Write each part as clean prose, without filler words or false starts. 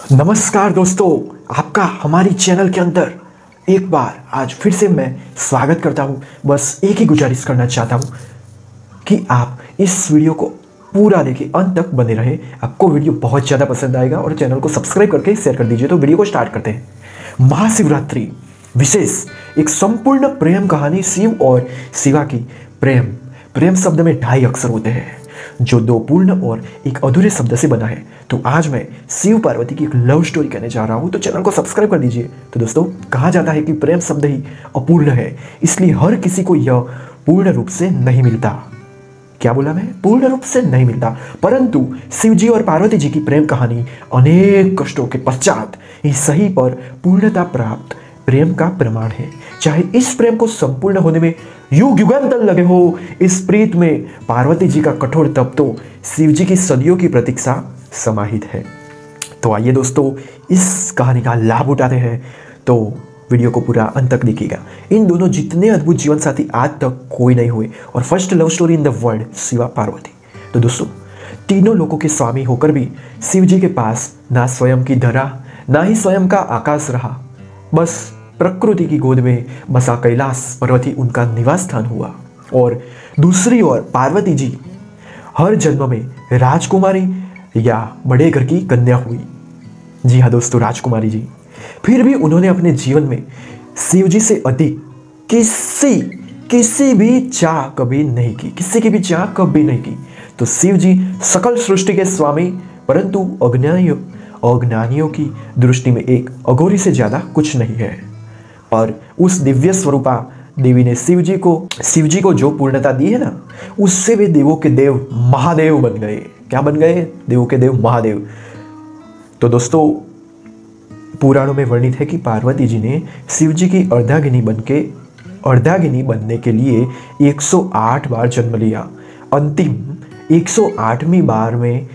नमस्कार दोस्तों, आपका हमारी चैनल के अंदर एक बार आज फिर से मैं स्वागत करता हूं। बस एक ही गुजारिश करना चाहता हूं कि आप इस वीडियो को पूरा देखिए, अंत तक बने रहे। आपको वीडियो बहुत ज़्यादा पसंद आएगा और चैनल को सब्सक्राइब करके शेयर कर दीजिए। तो वीडियो को स्टार्ट करते हैं। महाशिवरात्रि विशेष एक संपूर्ण प्रेम कहानी। शिव और शिवा की प्रेम शब्द में 2.5 अक्षर होते हैं जो 2 पूर्ण और एक अधूरे शब्द से बना है। तो आज मैं शिव पार्वती की एक लव स्टोरी कहने जा रहा हूं, तो चैनल को सब्सक्राइब कर दीजिए। तो दोस्तों, कहा जाता है कि प्रेम शब्द ही अपूर्ण है, इसलिए हर किसी को यह पूर्ण रूप से नहीं मिलता। क्या बोला मैं? पूर्ण रूप से नहीं मिलता। परंतु शिव जी और पार्वती जी की प्रेम कहानी अनेक कष्टों के पश्चात ही सही पर पूर्णता प्राप्त प्रेम का प्रमाण है। चाहे इस प्रेम को संपूर्ण होने में युग युगांतर लगे हो, इस प्रीत में पार्वती जी का कठोर तप तो शिव जी की सदियों की प्रतीक्षा समाहित है। तो आइए दोस्तों, इस कहानी का लाभ उठाते हैं। तो वीडियो को पूरा अंत तक देखिएगा। इन दोनों जितने अद्भुत जीवन साथी आज तक कोई नहीं हुए और first love story in the world, Shiva Parvati. तो दोस्तों, तीनों लोगों के स्वामी होकर भी शिव जी के पास ना स्वयं की धरा ना ही स्वयं का आकाश रहा। बस प्रकृति की गोद में बसा कैलाश पर्वत ही उनका निवास स्थान हुआ। और दूसरी ओर पार्वती जी हर जन्म में राजकुमारी या बड़े घर की कन्या हुई। जी हाँ दोस्तों, राजकुमारी जी। फिर भी उन्होंने अपने जीवन में शिव जी से अधिक किसी भी चाह कभी नहीं की, किसी की भी चाह कभी नहीं की। तो शिव जी सकल सृष्टि के स्वामी, परंतु अज्ञानियों की दृष्टि में एक अघोरी से ज्यादा कुछ नहीं है। और उस दिव्य स्वरूपा देवी ने शिव जी को जो पूर्णता दी है ना, उससे वे देवों के देव महादेव बन गए। क्या बन गए? देवों के देव महादेव। तो दोस्तों, पुराणों में वर्णित है कि पार्वती जी ने शिव जी की अर्धांगिनी बनने के लिए 108 बार जन्म लिया। अंतिम 108वीं बार में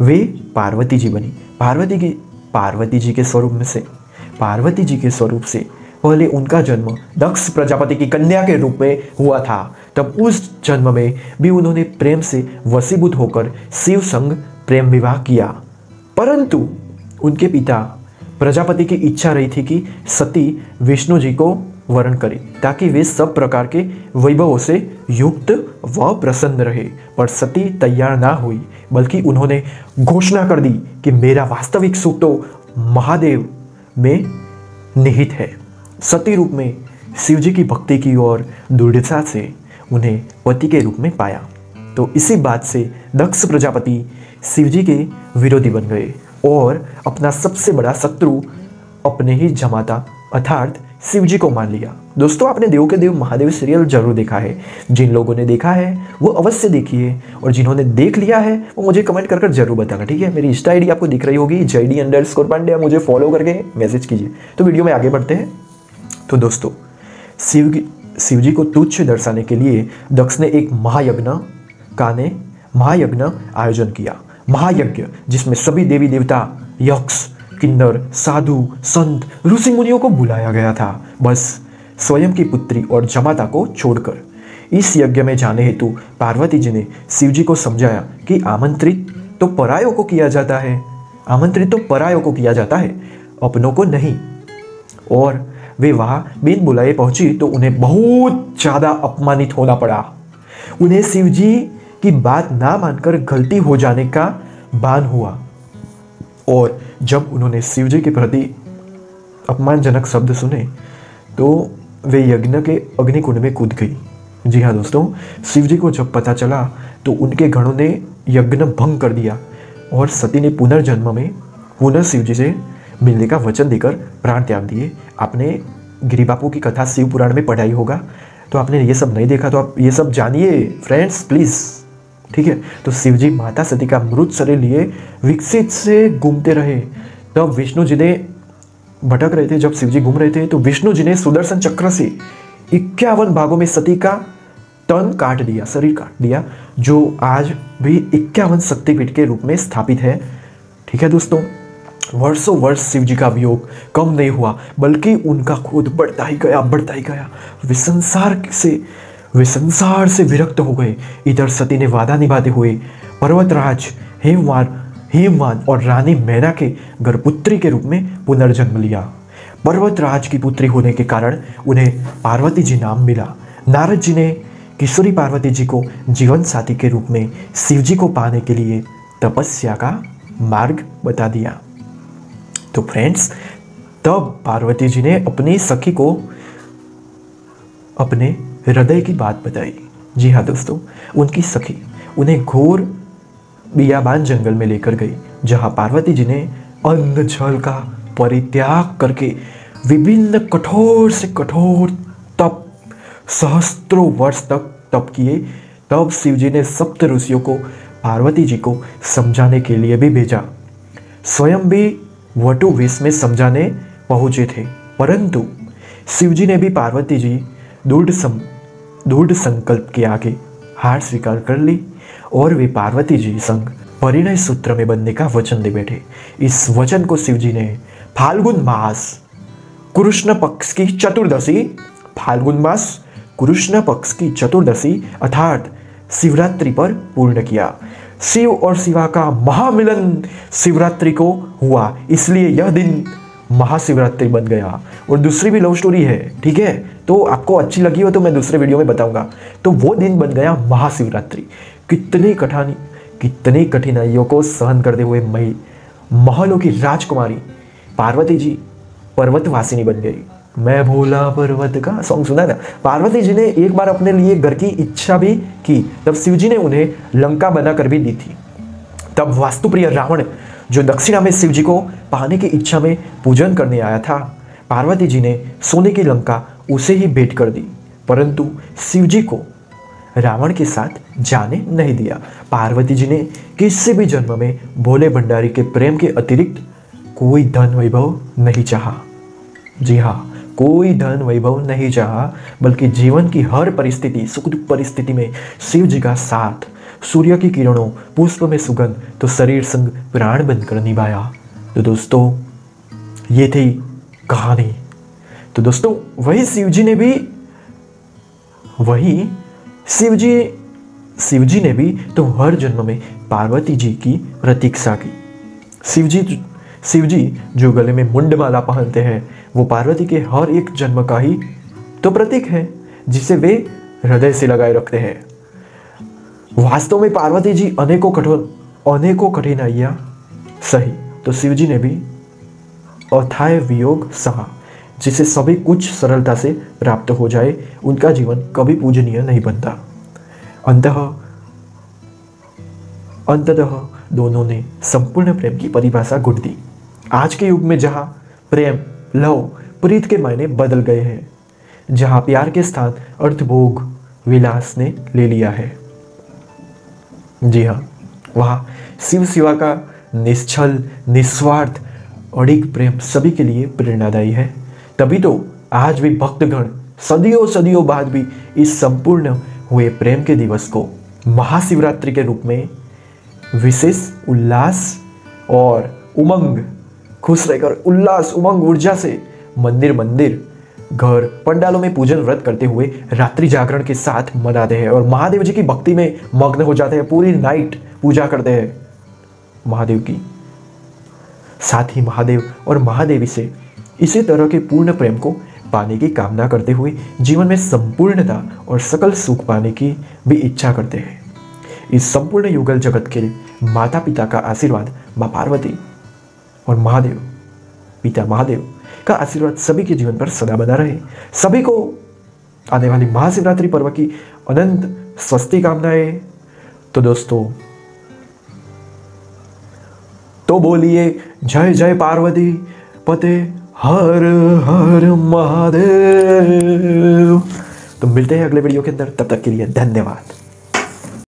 वे पार्वती जी बनी। पार्वती जी के स्वरूप से पहले उनका जन्म दक्ष प्रजापति की कन्या के रूप में हुआ था। तब उस जन्म में भी उन्होंने प्रेम से वशीभूत होकर शिव संग प्रेम विवाह किया। परंतु उनके पिता प्रजापति की इच्छा रही थी कि सती विष्णु जी को वरण करे, ताकि वे सब प्रकार के वैभवों से युक्त व प्रसन्न रहे। पर सती तैयार ना हुई, बल्कि उन्होंने घोषणा कर दी कि मेरा वास्तविक सुख तो महादेव में निहित है। सती रूप में शिव जी की भक्ति की और दृढ़ता से उन्हें पति के रूप में पाया। तो इसी बात से दक्ष प्रजापति शिव जी के विरोधी बन गए और अपना सबसे बड़ा शत्रु अपने ही जमाता अर्थात शिव जी को मान लिया। दोस्तों, आपने देवों के देव महादेव सीरियल जरूर देखा है। जिन लोगों ने देखा है वो अवश्य देखिए, और जिन्होंने देख लिया है वो मुझे कमेंट कर जरूर बताना, ठीक है। मेरी इंस्टा आईडी आपको दिख रही होगी, JD_पांड्या। मुझे फॉलो करके मैसेज कीजिए। तो वीडियो में आगे बढ़ते हैं। तो दोस्तों, शिव जी को तुच्छ दर्शाने के लिए दक्ष ने एक महायज्ञ आयोजन किया। महायज्ञ जिसमें सभी देवी देवता, यक्ष, किन्नर, साधु, संत, ऋषि मुनियों को बुलाया गया था, बस स्वयं की पुत्री और जमाता को छोड़कर। इस यज्ञ में जाने हेतु पार्वती जी ने शिव जी को समझाया कि आमंत्रित तो परायों को किया जाता है, अपनों को नहीं। और वे वहां बिन बुलाए पहुंची तो उन्हें बहुत ज्यादा अपमानित होना पड़ा। उन्हें शिव जी की बात ना मानकर गलती हो जाने का भान हुआ, और जब उन्होंने शिव जी के प्रति अपमानजनक शब्द सुने तो वे यज्ञ के अग्निकुंड में कूद गई। जी हाँ दोस्तों, शिव जी को जब पता चला तो उनके गणों ने यज्ञ भंग कर दिया और सती ने पुनर्जन्म में पुनः शिव जी से मिलने का वचन देकर प्राण त्याग दिए। आपने गिरी बापू की कथा शिव पुराण में पढ़ाई होगा, तो आपने ये सब नहीं देखा तो आप ये सब जानिए फ्रेंड्स, प्लीज़, ठीक है। तो शिव जी माता सती का मृत शरीर लिए विकसित से घूमते रहे। तब विष्णु जी ने भटक रहे थे, जब शिव जी घूम रहे थे तो विष्णु जी ने सुदर्शन चक्र से 51 भागों में सती का तन काट दिया, शरीर काट दिया, जो आज भी 51 शक्तिपीठ के रूप में स्थापित है, ठीक है दोस्तों। वर्षों वर्ष शिव जी का वियोग कम नहीं हुआ, बल्कि उनका क्रोध बढ़ता ही गया। वे संसार से विरक्त हो गए। इधर सती ने वादा निभाते हुए पर्वतराज हेमवान और रानी मैना के गर्भपुत्री के रूप में पुनर्जन्म लिया। पर्वतराज की पुत्री होने के कारण उन्हें पार्वती जी नाम मिला। नारद जी ने किशोरी पार्वती जी को जीवन साथी के रूप में शिव जी को पाने के लिए तपस्या का मार्ग बता दिया। तो फ्रेंड्स, तब पार्वती जी ने अपनी सखी को अपने हृदय की बात बताई। जी हाँ दोस्तों, उनकी सखी उन्हें घोर बियाबान जंगल में लेकर गई, जहां पार्वती जी ने अन्न जल का परित्याग करके विभिन्न कठोर से कठोर तप सहस्त्रों वर्ष तक तप किए। तब शिव जी ने सप्त ऋषियों को पार्वती जी को समझाने के लिए भी भेजा। स्वयं भी वटु वेश में समझाने पहुंचे थे, परंतु शिव जी ने भी पार्वती जी दृढ़ संकल्प के आगे हार स्वीकार कर ली और वे पार्वती जी संग परिणय सूत्र में बंधने का वचन दे बैठे। इस वचन को शिव जी ने फाल्गुन मास कृष्ण पक्ष की चतुर्दशी अर्थात शिवरात्रि पर पूर्ण किया। शिव और शिवा का महामिलन शिवरात्रि को हुआ, इसलिए यह दिन महाशिवरात्रि बन गया। और दूसरी भी लव स्टोरी है, ठीक है, तो आपको अच्छी लगी हो तो मैं दूसरे वीडियो में बताऊंगा। तो वो दिन बन गया महाशिवरात्रि। कितनी कठिनाइयों को सहन करते हुए महलों की राजकुमारी पार्वती जी पर्वतवासिनी बन गई। मैं भोला पर्वत का सॉन्ग सुना ना। पार्वती जी ने एक बार अपने लिए घर की इच्छा भी की, तब शिव जी ने उन्हें लंका बनाकर भी दी थी। तब वास्तुप्रिय रावण, जो दक्षिणा में शिव जी को पाने की इच्छा में पूजन करने आया था, पार्वती जी ने सोने की लंका उसे ही भेंट कर दी, परंतु शिव जी को रावण के साथ जाने नहीं दिया। पार्वती जी ने किसी भी जन्म में भोले भंडारी के प्रेम के अतिरिक्त कोई धन वैभव नहीं चाहा। जी हाँ, कोई धन वैभव नहीं चाहा, बल्कि जीवन की हर परिस्थिति, सुख दुख परिस्थिति में शिव जी का साथ। सूर्य की किरणों, पुष्प में सुगंध, तो शरीर संग प्राण बनकर निभाया। तो दोस्तों, ये थी कहानी। तो दोस्तों, वही शिव जी ने भी तो हर जन्म में पार्वती जी की प्रतीक्षा की। शिव जी जो गले में मुंडमाला पहनते हैं, वो पार्वती के हर एक जन्म का ही तो प्रतीक है, जिसे वे हृदय से लगाए रखते हैं। वास्तव में पार्वती जी अनेकों कठिनाइयां सही, तो शिव जी ने भी अथाय वियोग सहा, जिसे सभी कुछ सरलता से प्राप्त हो जाए, उनका जीवन कभी पूजनीय नहीं बनता। अंततः दोनों ने संपूर्ण प्रेम की परिभाषा घुट दी। आज के युग में जहां प्रेम, लव, प्रीत के मायने बदल गए हैं, जहां प्यार के स्थान अर्थभोग, विलास ने ले लिया है, जी हाँ, वहां शिव शिवा का निश्चल, निस्वार्थ, अडिग प्रेम सभी के लिए प्रेरणादायी है। तभी तो आज भी भक्तगण सदियों बाद भी इस संपूर्ण हुए प्रेम के दिवस को महाशिवरात्रि के रूप में विशेष उल्लास और उमंग, खुश रहकर उल्लास, उमंग, ऊर्जा से मंदिर, घर, पंडालों में पूजन व्रत करते हुए रात्रि जागरण के साथ मनाते हैं और महादेव जी की भक्ति में मग्न हो जाते हैं। पूरी नाइट पूजा करते हैं महादेव की। साथ ही महादेव और महादेवी से इसी तरह के पूर्ण प्रेम को पाने की कामना करते हुए जीवन में संपूर्णता और सकल सुख पाने की भी इच्छा करते हैं। इस संपूर्ण युगल जगत के माता पिता का आशीर्वाद माँ पार्वती और महादेव, पिता महादेव का आशीर्वाद सभी के जीवन पर सदा बना रहे। सभी को आने वाली महाशिवरात्रि पर्व की अनंत स्वस्ति कामनाएं। तो दोस्तों, तो बोलिए जय जय पार्वती पते हर हर महादेव। तो मिलते हैं अगले वीडियो के अंदर, तब तक के लिए धन्यवाद।